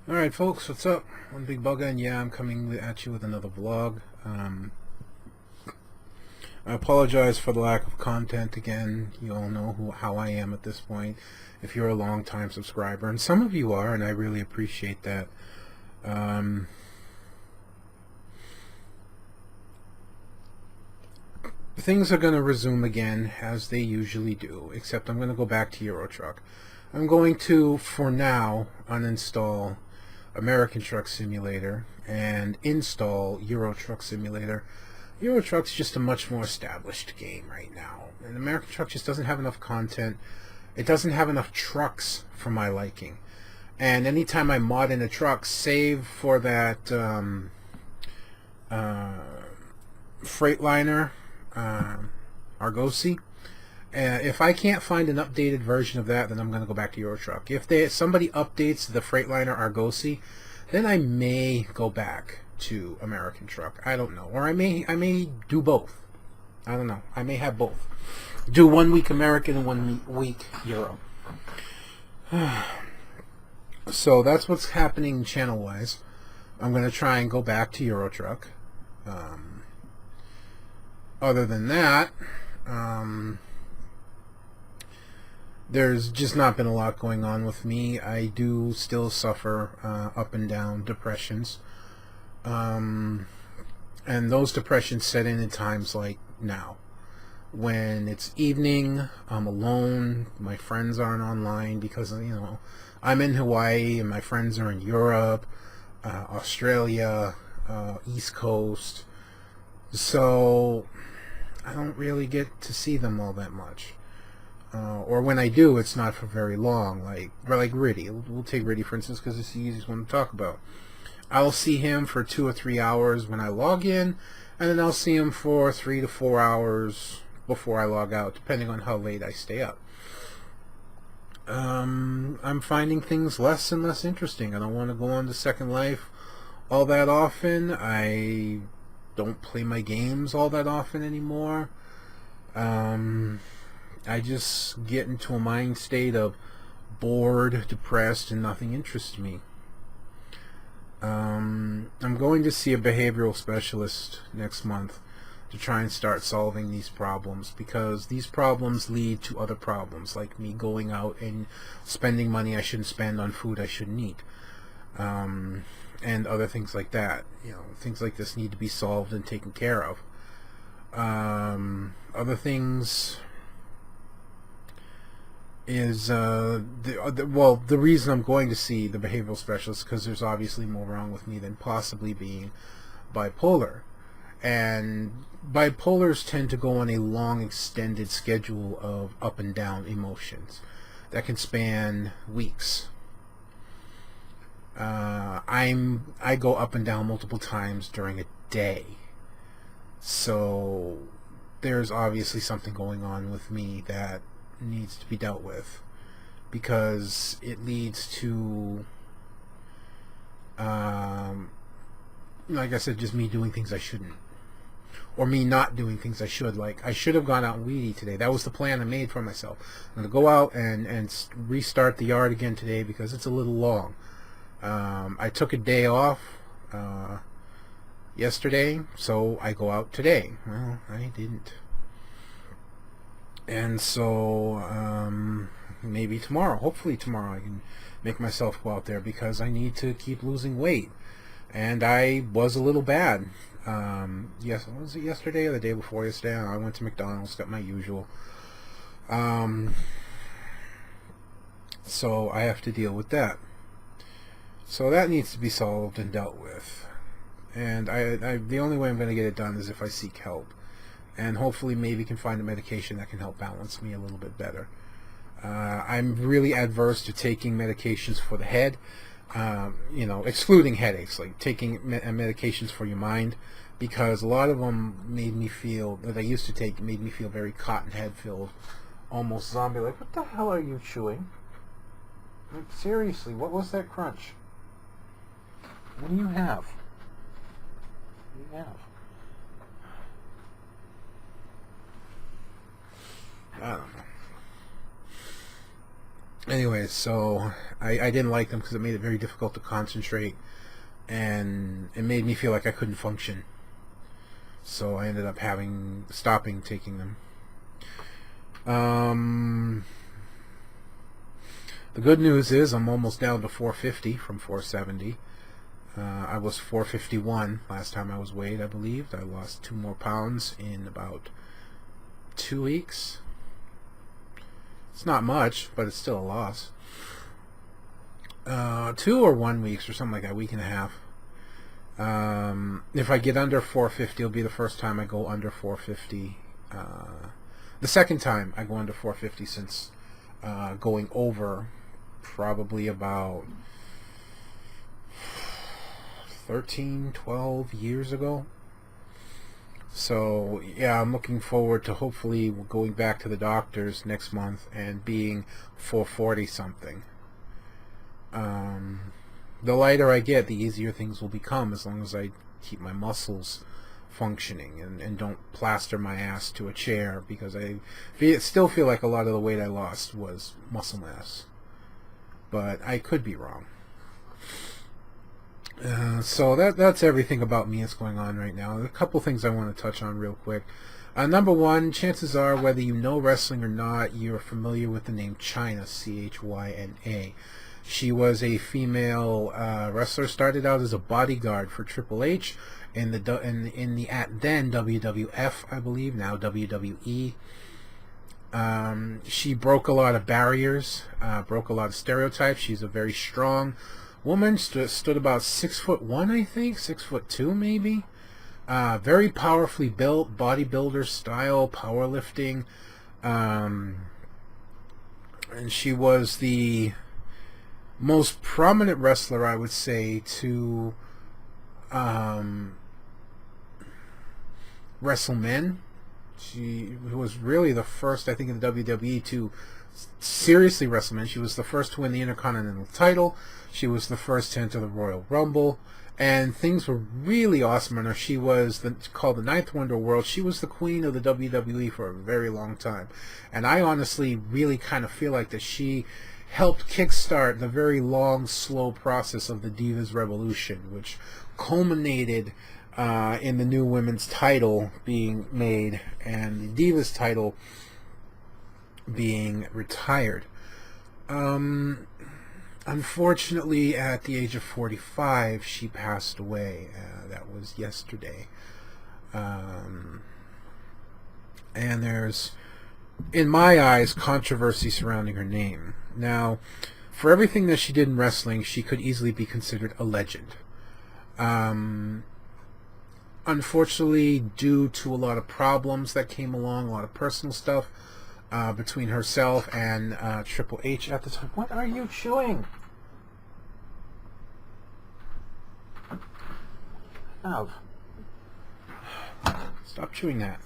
Alright folks, what's up? One Big Bugga, and yeah, I'm coming at you with another vlog. I apologize for the lack of content again. You all know how I am at this point, if you're a long-time subscriber, and some of you are, and I really appreciate that. Things are going to resume again, as they usually do, except I'm going to go back to Euro Truck. I'm going to, for now, uninstall American Truck Simulator and install Euro Truck Simulator. Euro Truck's just a much more established game right now, and American Truck just doesn't have enough content. It doesn't have enough trucks for my liking. And anytime I mod in a truck, save for that Freightliner Argosy, if I can't find an updated version of that, then I'm going to go back to Euro Truck. If somebody updates the Freightliner Argosy, then I may go back to American Truck. I don't know, or I may do both. I don't know. I may have both. Do 1 week American and 1 week Euro. So that's what's happening channel-wise. I'm going to try and go back to Euro Truck. Other than that, there's just not been a lot going on with me. I do still suffer up and down depressions. And those depressions set in at times like now. When it's evening, I'm alone, my friends aren't online because, you know, I'm in Hawaii and my friends are in Europe, Australia, East Coast. So I don't really get to see them all that much. Or when I do, it's not for very long. Like Riddy. We'll take Riddy for instance because it's the easiest one to talk about. I'll see him for 2 or 3 hours when I log in, and then I'll see him for 3 to 4 hours before I log out, depending on how late I stay up. I'm finding things less and less interesting. I don't want to go on to Second Life all that often. I don't play my games all that often anymore. I just get into a mind state of bored, depressed, and nothing interests me. I'm going to see a behavioral specialist next month to try and start solving these problems, because these problems lead to other problems, like me going out and spending money I shouldn't spend on food I shouldn't eat, and other things like that. You know, things like this need to be solved and taken care of. Other things is the reason I'm going to see the behavioral specialist, because there's obviously more wrong with me than possibly being bipolar. And bipolars tend to go on a long extended schedule of up and down emotions that can span weeks. I go up and down multiple times during a day, so there's obviously something going on with me that needs to be dealt with, because it leads to like I said, just me doing things I shouldn't, or me not doing things I should. Like, I should have gone out and weed eat today. That was the plan I made for myself. I'm going to go out and restart the yard again today because it's a little long. I took a day off yesterday, so I go out today. Well, I didn't. And so maybe tomorrow, hopefully tomorrow, I can make myself go out there, because I need to keep losing weight. And I was a little bad. Yes, was it yesterday or the day before yesterday? I went to McDonald's, got my usual. So I have to deal with that. So that needs to be solved and dealt with. And the only way I'm going to get it done is if I seek help. And hopefully maybe can find a medication that can help balance me a little bit better. I'm really adverse to taking medications for the head, you know, excluding headaches, like taking medications for your mind, because a lot of them made me feel, that I used to take, made me feel very cotton head filled, almost zombie like. What the hell are you chewing? Like, seriously, what was that crunch? What do you have? What do you have? I don't know. Anyways, so I didn't like them because it made it very difficult to concentrate, and it made me feel like I couldn't function. So I ended up stopping taking them. The good news is I'm almost down to 450 from 470. I was 451 last time I was weighed, I believe. I lost 2 more pounds in about 2 weeks. It's not much, but it's still a loss. 2 or 1 weeks or something like that, week and a half. If I get under 450, it'll be the first time I go under 450. The second time I go under 450 since going over probably about 13, 12 years ago. So yeah, I'm looking forward to hopefully going back to the doctors next month and being 440 something. The lighter I get, the easier things will become, as long as I keep my muscles functioning and don't plaster my ass to a chair, because I still feel like a lot of the weight I lost was muscle mass, but I could be wrong. So that's everything about me that's going on right now. A couple things I want to touch on real quick. Number one, chances are, whether you know wrestling or not, you're familiar with the name Chyna, Chyna. She was a female wrestler. Started out as a bodyguard for Triple H in the at then WWF, I believe, now WWE. She broke a lot of barriers, broke a lot of stereotypes. She's a very strong woman. Stood about 6'1", I think, 6'2", maybe. Very powerfully built, bodybuilder style, powerlifting. And she was the most prominent wrestler, I would say, to wrestle men. She was really the first, I think, in the WWE to seriously wrestle men. She was the first to win the Intercontinental title. She was the first to enter the Royal Rumble. And things were really awesome on her. She was called the Ninth Wonder World. She was the queen of the WWE for a very long time. And I honestly really kind of feel like that she helped kickstart the very long, slow process of the Divas Revolution, which culminated in the new women's title being made and the Divas title being retired. Unfortunately, at the age of 45, she passed away. That was yesterday. And there's, in my eyes, controversy surrounding her name. Now, for everything that she did in wrestling, she could easily be considered a legend. Unfortunately, due to a lot of problems that came along, a lot of personal stuff between herself and Triple H at the time. What are you chewing? Ow. Stop chewing that.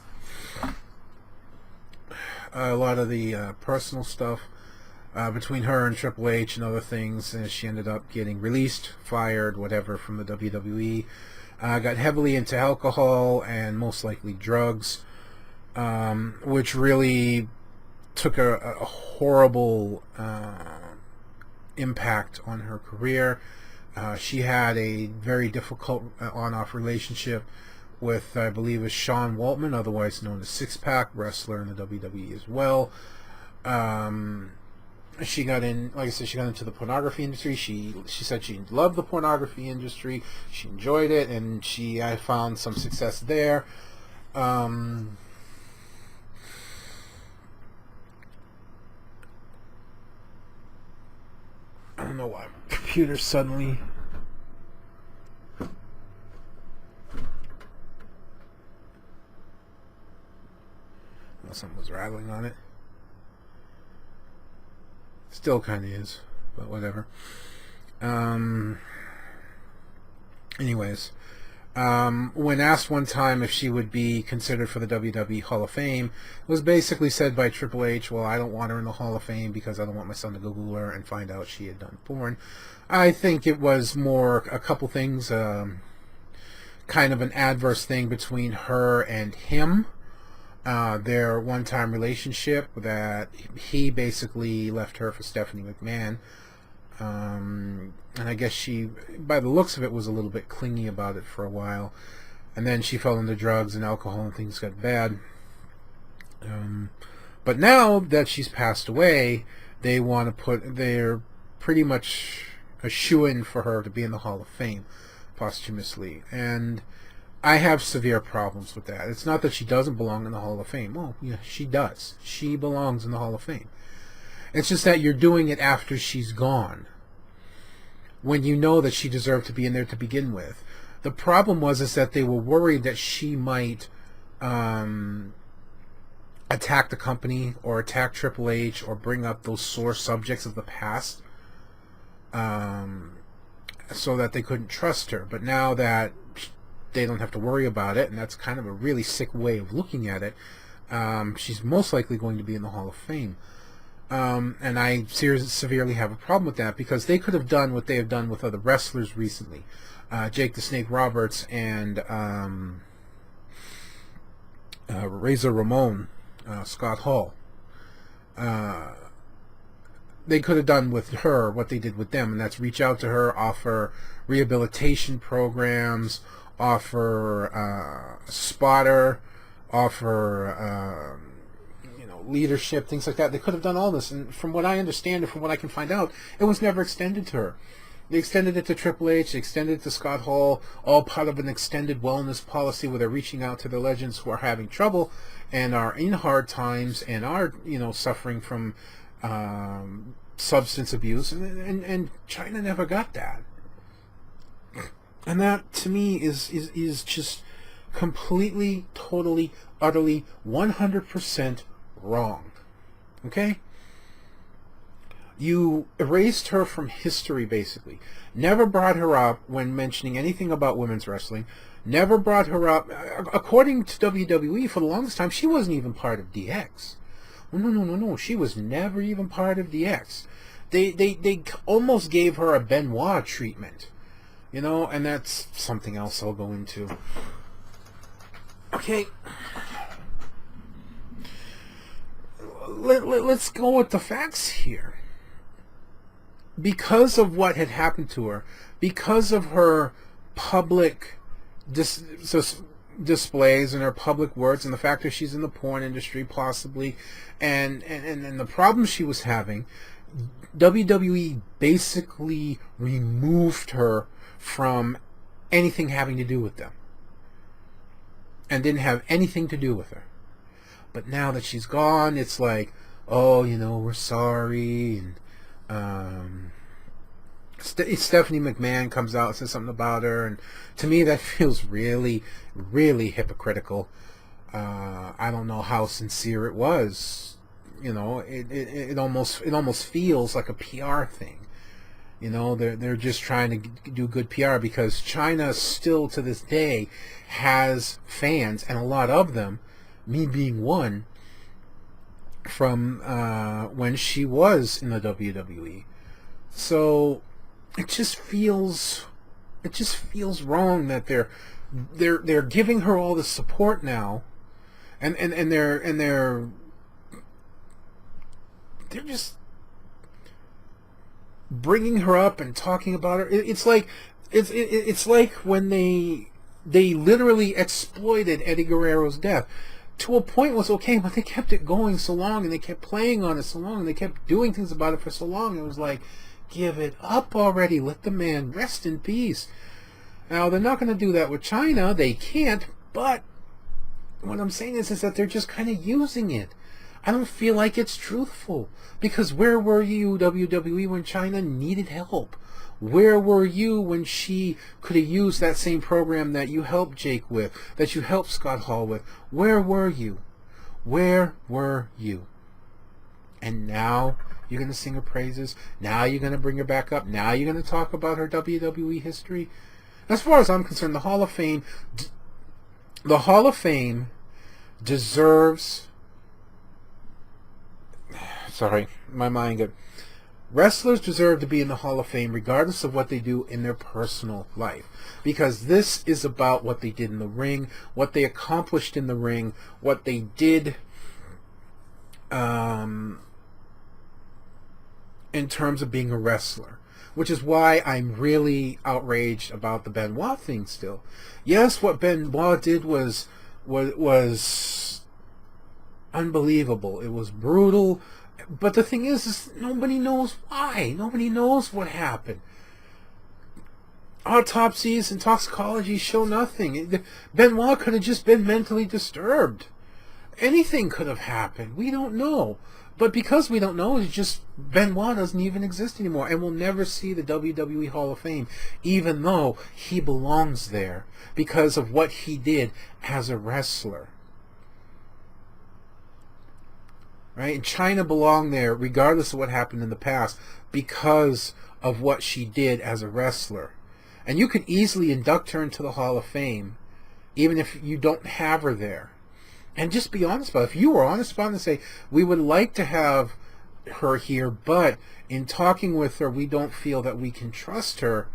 A lot of the personal stuff between her and Triple H and other things, and she ended up getting released, fired, whatever, from the WWE. Got heavily into alcohol and most likely drugs, which really took a horrible impact on her career. She had a very difficult on-off relationship with, I believe, is Sean Waltman, otherwise known as Six Pack, wrestler in the WWE as well. She got in, like I said, she got into the pornography industry. She said she loved the pornography industry. She enjoyed it, and I found some success there. I don't know why my computer suddenly... Well, something was rattling on it. Still kind of is, but whatever. Anyways, when asked one time if she would be considered for the WWE Hall of Fame, it was basically said by Triple H, well, I don't want her in the Hall of Fame because I don't want my son to Google her and find out she had done porn. I think it was more a couple things, kind of an adverse thing between her and him. their one-time relationship that he basically left her for Stephanie McMahon. And I guess she, by the looks of it, was a little bit clingy about it for a while. And then she fell into drugs and alcohol and things got bad. But now that she's passed away, they're pretty much a shoo-in for her to be in the Hall of Fame posthumously. And I have severe problems with that. It's not that she doesn't belong in the Hall of Fame. Oh, yeah, she does. She belongs in the Hall of Fame. It's just that you're doing it after she's gone, when you know that she deserved to be in there to begin with. The problem is that they were worried that she might attack the company or attack Triple H or bring up those sore subjects of the past, so that they couldn't trust her. But now that they don't have to worry about it, and that's kind of a really sick way of looking at it, she's most likely going to be in the Hall of Fame. And I severely have a problem with that, because they could have done what they have done with other wrestlers recently. Jake the Snake Roberts and Razor Ramon, Scott Hall. They could have done with her what they did with them, and that's reach out to her, offer rehabilitation programs, offer spotter, offer leadership, things like that. They could have done all this, and from what I understand and from what I can find out, it was never extended to her. They extended it to Triple H, they extended it to Scott Hall, all part of an extended wellness policy where they're reaching out to the legends who are having trouble and are in hard times and are, suffering from substance abuse, and Chyna never got that. And that, to me, is just completely, totally, utterly, 100% wrong. Okay? You erased her from history, basically. Never brought her up when mentioning anything about women's wrestling. Never brought her up. According to WWE, for the longest time, she wasn't even part of DX. No. She was never even part of DX. They almost gave her a Benoit treatment. And that's something else I'll go into. Okay. Let's go with the facts here. Because of what had happened to her, because of her public displays and her public words, and the fact that she's in the porn industry possibly, and the problems she was having, WWE basically removed her from anything having to do with them, and didn't have anything to do with her. But now that she's gone, it's like, oh, we're sorry, and Stephanie McMahon comes out and says something about her, and to me that feels really, really hypocritical. I don't know how sincere it was. It almost feels like a PR thing. They're just trying to do good PR, because Chyna still to this day has fans, and a lot of them, me being one, from when she was in the WWE. So it just feels wrong that they're giving her all the support now, and they're just bringing her up and talking about her. It's like when they literally exploited Eddie Guerrero's death to a point. Was okay, but they kept it going so long, and they kept playing on it so long, and they kept doing things about it for so long. It was like, give it up already. Let the man rest in peace. Now, they're not going to do that with Chyna. They can't, but what I'm saying is that they're just kind of using it. I don't feel like it's truthful, because where were you, WWE, when Chyna needed help? Where were you when she could have used that same program that you helped Jake with, that you helped Scott Hall with? Where were you? Where were you? And now you're going to sing her praises? Now you're going to bring her back up? Now you're going to talk about her WWE history? As far as I'm concerned, the Hall of Fame deserves... Sorry, my mind got... Wrestlers deserve to be in the Hall of Fame regardless of what they do in their personal life. Because this is about what they did in the ring, what they accomplished in the ring, what they did in terms of being a wrestler. Which is why I'm really outraged about the Benoit thing still. Yes, what Benoit did was unbelievable. It was brutal. But the thing is nobody knows why. Nobody knows what happened. Autopsies and toxicology show nothing. Benoit could have just been mentally disturbed. Anything could have happened. We don't know. But because we don't know, it's just Benoit doesn't even exist anymore. And we'll never see the WWE Hall of Fame, even though he belongs there because of what he did as a wrestler. Right? And Chyna belonged there regardless of what happened in the past because of what she did as a wrestler. And you could easily induct her into the Hall of Fame even if you don't have her there. And just be honest about it. If you were honest about it and say, we would like to have her here, but in talking with her, we don't feel that we can trust her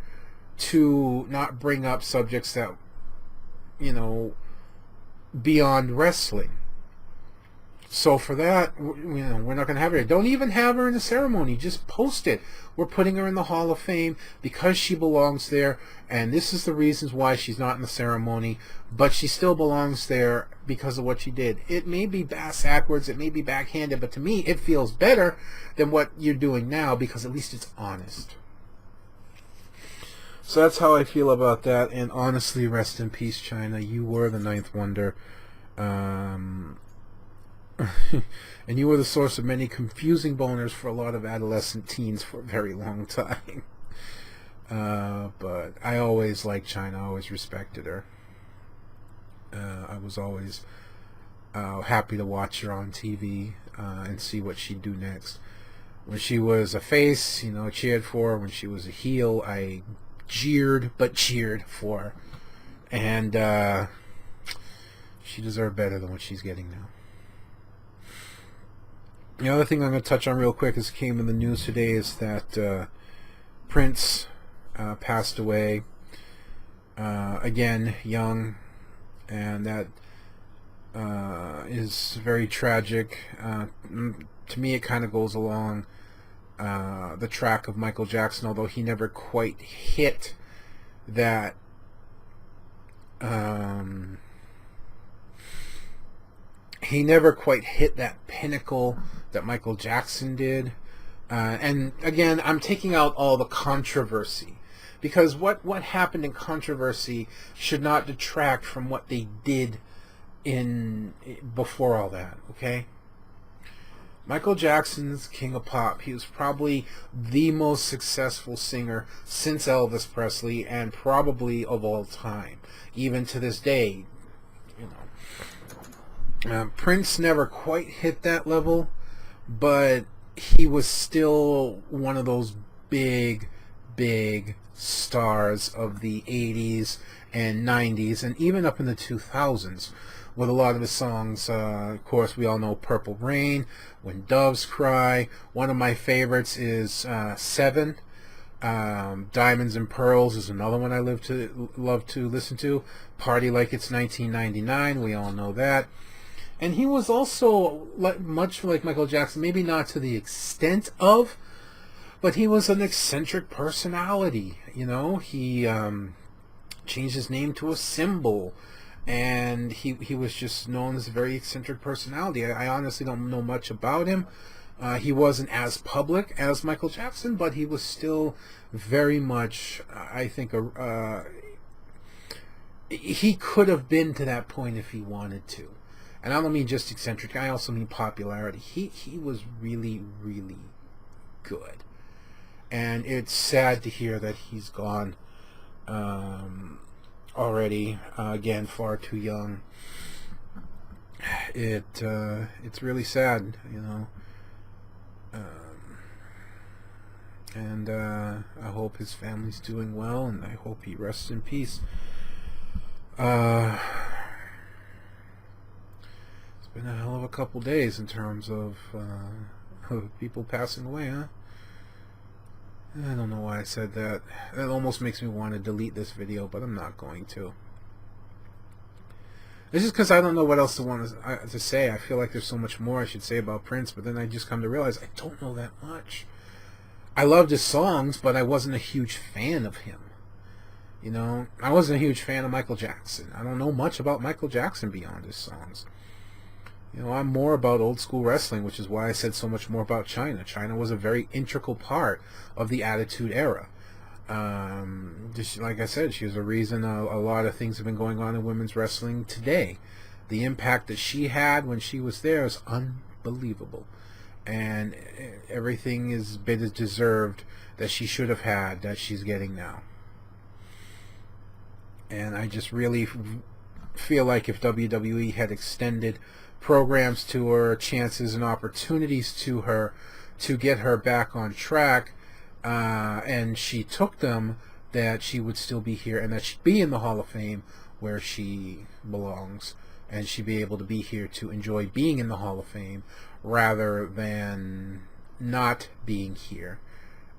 to not bring up subjects that, beyond wrestling. So for that, we're not going to have her. Don't even have her in the ceremony. Just post it. We're putting her in the Hall of Fame because she belongs there, and this is the reasons why she's not in the ceremony, but she still belongs there because of what she did. It may be backwards, it may be backhanded, but to me, it feels better than what you're doing now because at least it's honest. So that's how I feel about that, and honestly, rest in peace, Chyna. You were the ninth wonder. And you were the source of many confusing boners for a lot of adolescent teens for a very long time. But I always liked Chyna. I always respected her. I was always happy to watch her on TV and see what she'd do next. When she was a face, cheered for her. When she was a heel, I jeered, but cheered for her. And she deserved better than what she's getting now. The other thing I'm going to touch on real quick is came in the news today is that Prince passed away again, young, and that is very tragic. To me, it kind of goes along the track of Michael Jackson, although he never quite hit that pinnacle that Michael Jackson did. And again, I'm taking out all the controversy because what happened in controversy should not detract from what they did in before all that. Okay, Michael Jackson's King of Pop. He was probably the most successful singer since Elvis Presley and probably of all time, even to this day. Prince never quite hit that level, but he was still one of those big stars of the 80s and 90s and even up in the 2000s with a lot of his songs. Of course, we all know Purple Rain, When Doves Cry. One of my favorites is Seven. Diamonds and Pearls is another one I love to listen to. Party Like It's 1999. We all know that. And he was also much like Michael Jackson, maybe not to the extent of, but he was an eccentric personality. He changed his name to a symbol, and he was just known as a very eccentric personality. I honestly don't know much about him. He wasn't as public as Michael Jackson, but he was still very much, I think, he could have been to that point if he wanted to. And I don't mean just eccentric, I also mean popularity. He was really, really good. And it's sad to hear that he's gone already. Again, far too young. It's really sad, and I hope his family's doing well, and I hope he rests in peace. It's been a hell of a couple days in terms of people passing away, huh? I don't know why I said that. It almost makes me want to delete this video, but I'm not going to. It's just because I don't know what else to say. I feel like there's so much more I should say about Prince, but then I just come to realize I don't know that much. I loved his songs, but I wasn't a huge fan of him. You know, I wasn't a huge fan of Michael Jackson. I don't know much about Michael Jackson beyond his songs. You know, I'm more about old school wrestling, which is why I said so much more about Chyna. Chyna was a very integral part of the Attitude Era. Just like I said, she was a reason a lot of things have been going on in women's wrestling today. The impact that she had when she was there is unbelievable. And everything is been as deserved that she should have had that she's getting now. And I just really feel like if WWE had extended programs to her, chances and opportunities to her to get her back on track, and she took them, that she would still be here and that she'd be in the Hall of Fame where she belongs, and she'd be able to be here to enjoy being in the Hall of Fame rather than not being here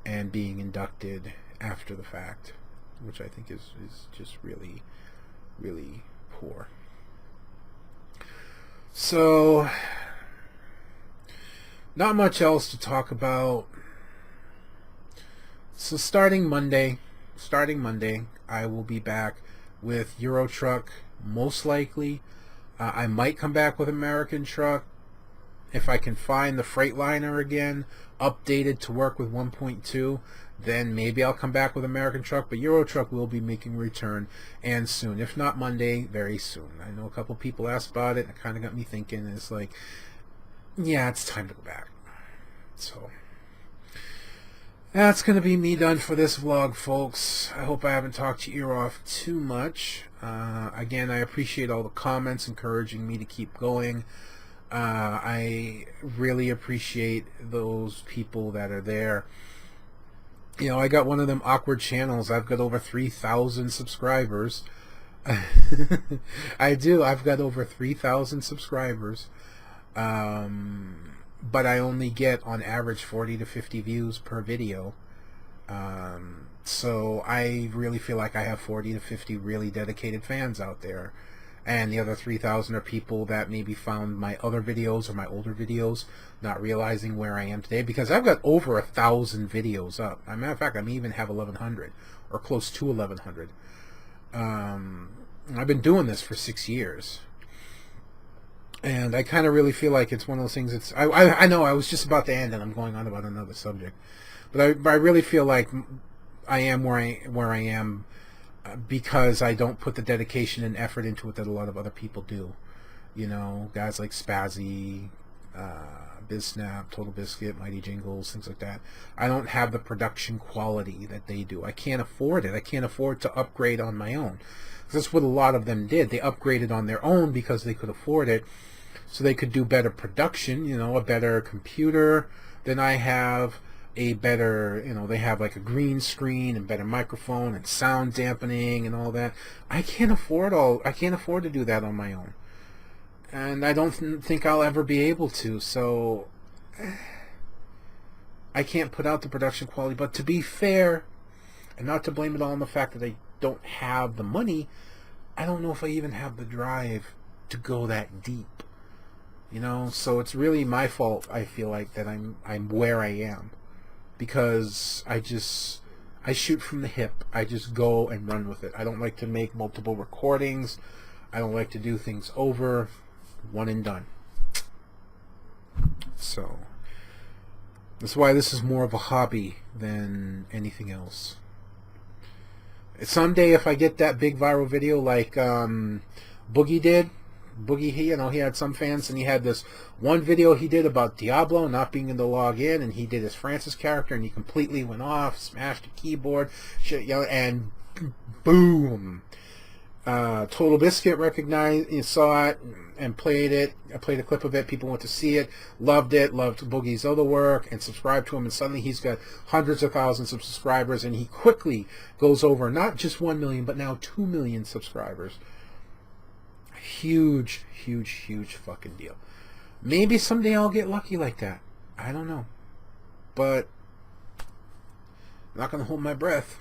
and being inducted after the fact, which I think is just really, really poor. So, not much else to talk about. So starting Monday, I will be back with Euro Truck, most likely. I might come back with American Truck if I can find the Freightliner again, updated to work with 1.2. Then maybe I'll come back with American Truck, but Euro Truck will be making a return, and soon. If not Monday, very soon. I know a couple people asked about it, and it kind of got me thinking. It's like, yeah, it's time to go back. So that's going to be me done for this vlog, folks. I hope I haven't talked your ear off too much. Again, I appreciate all the comments encouraging me to keep going. I really appreciate those people that are there. You know, I got one of them awkward channels. I've got over 3,000 subscribers. I do. I've got over 3,000 subscribers. But I only get on average 40 to 50 views per video. So I really feel like I have 40 to 50 really dedicated fans out there. And the other 3,000 are people that maybe found my other videos or my older videos, not realizing where I am today, because I've got over 1,000 videos up. As a matter of fact, I may even have 1,100 or close to 1,100. I've been doing this for 6 years. And I kind of really feel like it's one of those things that's... I know I was just about to end and I'm going on about another subject. But I really feel like I am where I am because I don't put the dedication and effort into it that a lot of other people do. You know, guys like Spazzy, BizSnap, Total Biscuit, Mighty Jingles, things like that. I don't have the production quality that they do. I can't afford it. I can't afford to upgrade on my own. That's what a lot of them did. They upgraded on their own because they could afford it, so they could do better production, you know, a better computer than I have, a better, you know, they have like a green screen and better microphone and sound dampening and all that. I can't afford to do that on my own. And I don't think I'll ever be able to, so I can't put out the production quality. But to be fair, and not to blame it all on the fact that I don't have the money, I don't know if I even have the drive to go that deep. You know, so it's really my fault, I feel like, that I'm where I am. Because I shoot from the hip. I just go and run with it. I don't like to make multiple recordings. I don't like to do things over. One and done. So that's why this is more of a hobby than anything else. Someday, if I get that big viral video like Boogie did, you know, he had some fans, and he had this one video he did about Diablo not being able to log in, and he did his Francis character, and he completely went off, smashed the keyboard, shit, you know, and boom. Total Biscuit recognized, saw it, and played it. I played a clip of it. People went to see it, loved Boogie's other work, and subscribed to him. And suddenly he's got hundreds of thousands of subscribers, and he quickly goes over not just 1 million, but now 2 million subscribers. Huge, huge, huge fucking deal. Maybe someday I'll get lucky like that. I don't know, but I'm not going to hold my breath.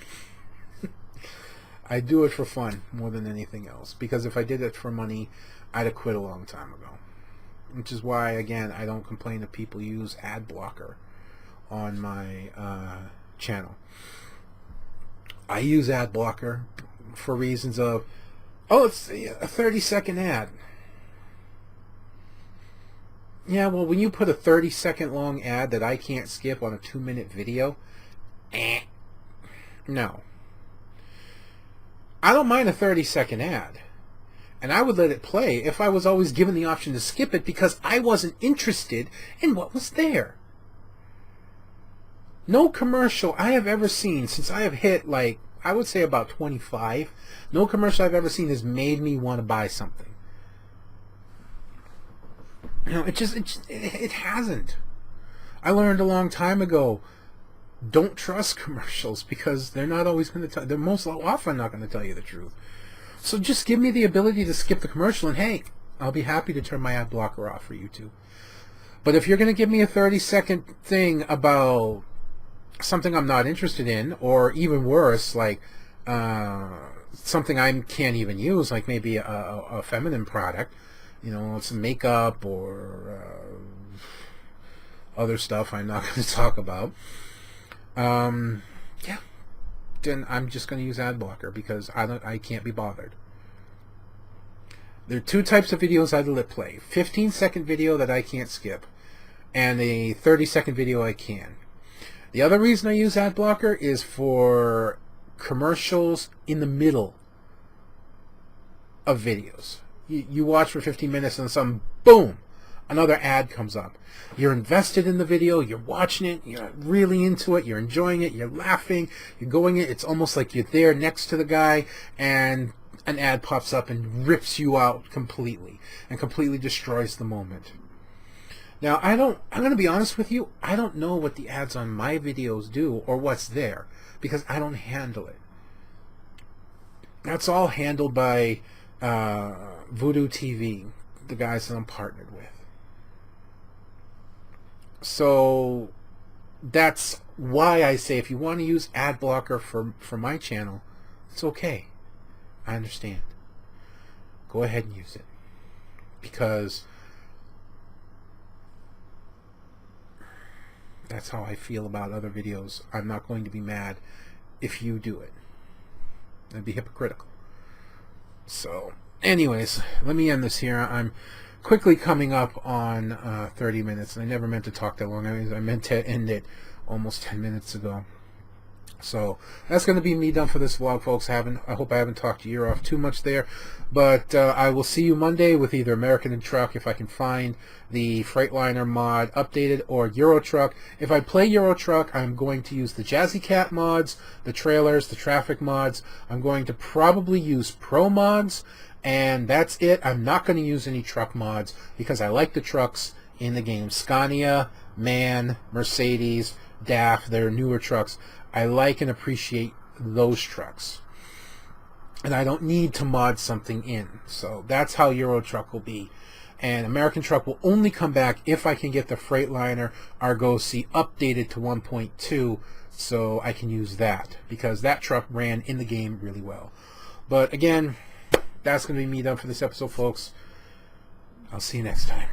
I do it for fun more than anything else. Because if I did it for money, I'd have quit a long time ago. Which is why, again, I don't complain if people use ad blocker on my channel. I use ad blocker for reasons of, oh, it's a 30-second ad. Yeah, well, when you put a 30-second long ad that I can't skip on a 2-minute video, no. I don't mind a 30-second ad. And I would let it play if I was always given the option to skip it because I wasn't interested in what was there. No commercial I have ever seen since I have hit, like, I would say about 25, no commercial I've ever seen has made me want to buy something. You know, it hasn't. I learned a long time ago, don't trust commercials because they're not always going to tell, they're most often not going to tell you the truth. So just give me the ability to skip the commercial and hey, I'll be happy to turn my ad blocker off for you too. But if you're going to give me a 30-second thing about something I'm not interested in, or even worse, like something I can't even use, like maybe a feminine product, you know, some makeup or other stuff I'm not going to talk about, yeah, then I'm just going to use ad blocker because I can't be bothered. There are two types of videos I let play: 15-second video that I can't skip, and a 30-second video I can. The other reason I use ad blocker is for commercials in the middle of videos. You watch for 15 minutes and some boom, another ad comes up. You're invested in the video, you're watching it, you're really into it, you're enjoying it, you're laughing, you're going in, it's almost like you're there next to the guy and an ad pops up and rips you out completely and completely destroys the moment. Now, I'm going to be honest with you, I don't know what the ads on my videos do or what's there because I don't handle it. That's all handled by Voodoo TV, the guys that I'm partnered with. So that's why I say if you want to use ad blocker for my channel, it's okay. I understand. Go ahead and use it. Because that's how I feel about other videos. I'm not going to be mad if you do it. That'd be hypocritical. So, anyways, let me end this here. I'm quickly coming up on 30 minutes. I never meant to talk that long. I meant to end it almost 10 minutes ago. So that's going to be me done for this vlog, folks. I hope I haven't talked your ear off too much there. But I will see you Monday with either American and Truck if I can find the Freightliner mod updated, or Euro Truck. If I play Euro Truck, I'm going to use the Jazzy Cat mods, the trailers, the traffic mods. I'm going to probably use Pro mods, and that's it. I'm not going to use any truck mods because I like the trucks in the game. Scania, MAN, Mercedes, DAF, they're newer trucks. I like and appreciate those trucks. And I don't need to mod something in. So that's how Euro Truck will be. And American Truck will only come back if I can get the Freightliner Argosy updated to 1.2 so I can use that. Because that truck ran in the game really well. But again, that's going to be me done for this episode, folks. I'll see you next time.